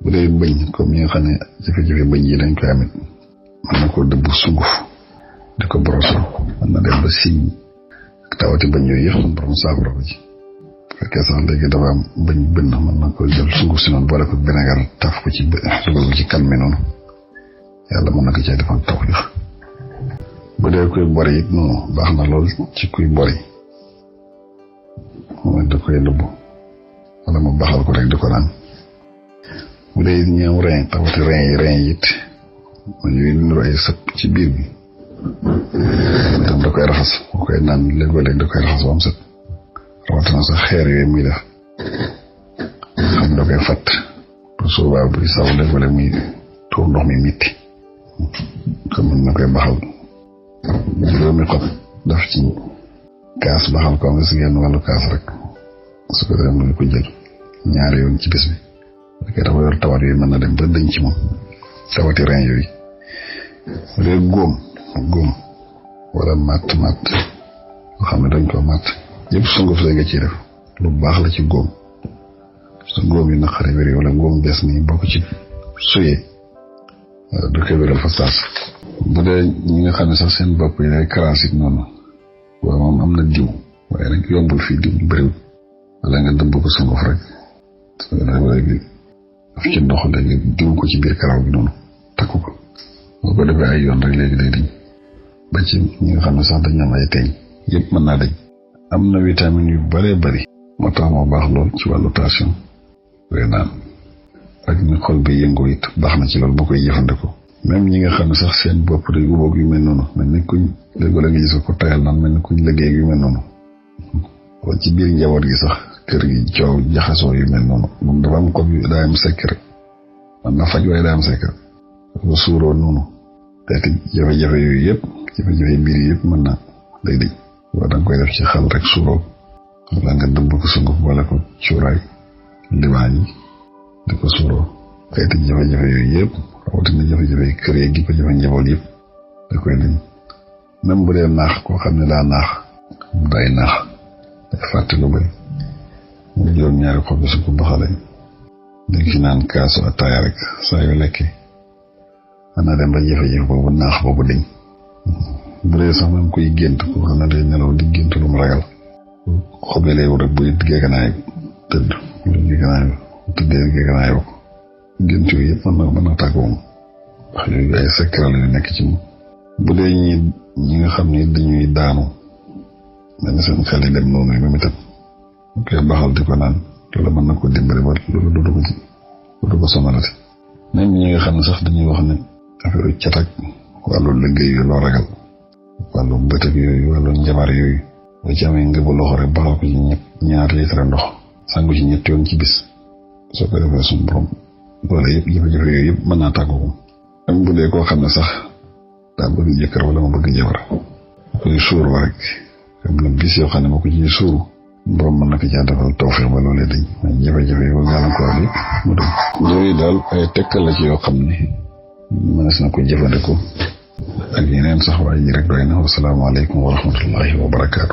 bu dee bëñ comme ñi nga xam ne jafe-jafe bëñ yi dañ koy amit mën na koo dëbb sunguf di ko broso mën na dem ba siñ ak tawati bëñ yooyu yëpp suñu borom saafara ko ci fekkee sax léegi dafa am bëñ bënn mën na ko jël sunguf si noonu boole ko Sénégal taf ko ci dugal ko ci kan mi noonu yàlla mën na ko cay defal taw yëpp bu dee kuy bori it noonu baax na lool ci kuy bori moom da koy nëbbu wala mu baxal ko rek di ko naan bu dee ñëw rein tawati rein yi it yooyu nuru ay sëpp ci biir bi tam da koy raxas boo koy naan léeg-léeg da koy raxas ba am set rawatina sax xeer yooyu muy def xam da koy fatt suubaa buy saw léeg-léeg muy tuur ndox mi mitti comme mën na koy baxal juróomi xob daf ci kaas baxal ko nga si genn wàllu kaas rek su ko defee mu ko jël ñaari yoon ci bés bi fekkee dafa yor tawat yooyu mën na dem ba dañ ci moom tawati rein yooyu bu dee góom wala matt loo xam ne dañ ko matt yëpp sunguf see nga ciy def lu baax la ci góom sa góom yi naqari wér wala góom bees nii boo ko ci suyee du ko wéral fa saas bu dee ñi nga xam ne sax seen bopp yi day karasit noonu waaw moom am na diw waaye nag yombul fii diw bëriwul wala nga dëbb ko sunguf rek léegi daf ci ndox léegi diw ko ci biir karaw bi noonu takk ko boo ko defee ay yoon rek léegi day dañ ba ci ñi nga xam ne sax dañ am ay teeñ yëpp mën naa dañ am na vitamine yu bëree bëri moo tax moo baax lool ci wàllu tension koy naan ak ni xol bi yëngoo it baax na ci loolu boo koy jëfandikoo même ñi nga xam ne sax seen bopp day ubboog yu mel noonu mel ni kuñ léegi-léeg nga gis ko tayal naan mel ni kuñ liggéey yu mel noonu wala ci biir njaboot gi sax kër gi coow jaxasoo yu mel noonu moom dafa am xob yu daa am secret man na faj waaye daa am secret dafa suuroo noonu xeeti jafe-jafe yooyu yëpp jafe-jafe biir yëpp mën na day dëj waaye danga koy def ci xal rek suuroo wala nga dëbb ko sunguf wala ko cuuraay limaan yi di ko suuroo xeeti jafe-jafe yooyu yëpp rawatina jafe-jafe kër yi gi ko jafe njaboot yëpp da koy dañ même bu dee naax koo xam ne daa naax day naax day fàtte lu bëri mu juróom-ñaari xob bi su ko baxalee léegi ci naan kaasu ataaya rek saa yu lekkee mën naa dem ba jafe-jafe boobu naax boobu dañ bu dee sax même kuy gént ko xam ne day nelaw di gént lu mu ragal xobi lay wut rek buy geeganaay tëdd geeganaay ko gént yooyu yëpp mën na tàggoo moom wax yooyu ay secret la yu nekk ci moom bu dee ñi nga xam ne dañuy daanu mel ni seen xel yi dem noonu yi moom itam koy baxal di ko naan loolu mën na ko dimbali ba loolu du ko sonalati même ñi nga xam ne sax dañuy wax ne affaire catak wàllu liggéey yu loo ragal wàllu bëtëg yooyu wàllu njabar yooyu boo ci amee ngëbu loxo rek baxal ko ci ñaar litre ndox sangu ci ñetti yoon ci bis soo ko defee suñu borom loolu yëpp jafe-jafe yooyu yëpp mën naa tàggoo ko même bu dee koo xam ne sax daa bëgg jëkkër wala ma bëgg jabar koy suur ba rek am na bis yoo xam ne ma ko ci suuru borom mën na ko caa defal tawfeex ba loolee dañ may jafe-jafe yi ba gàllankoor bi mu dem yooyu daal ay tekkal la ci yoo xam ne mënees na ko jëfandikoo ak yeneen sax waaye ji rek doy na wasalaamaaleykum wa rahmatullahi wa barakaatu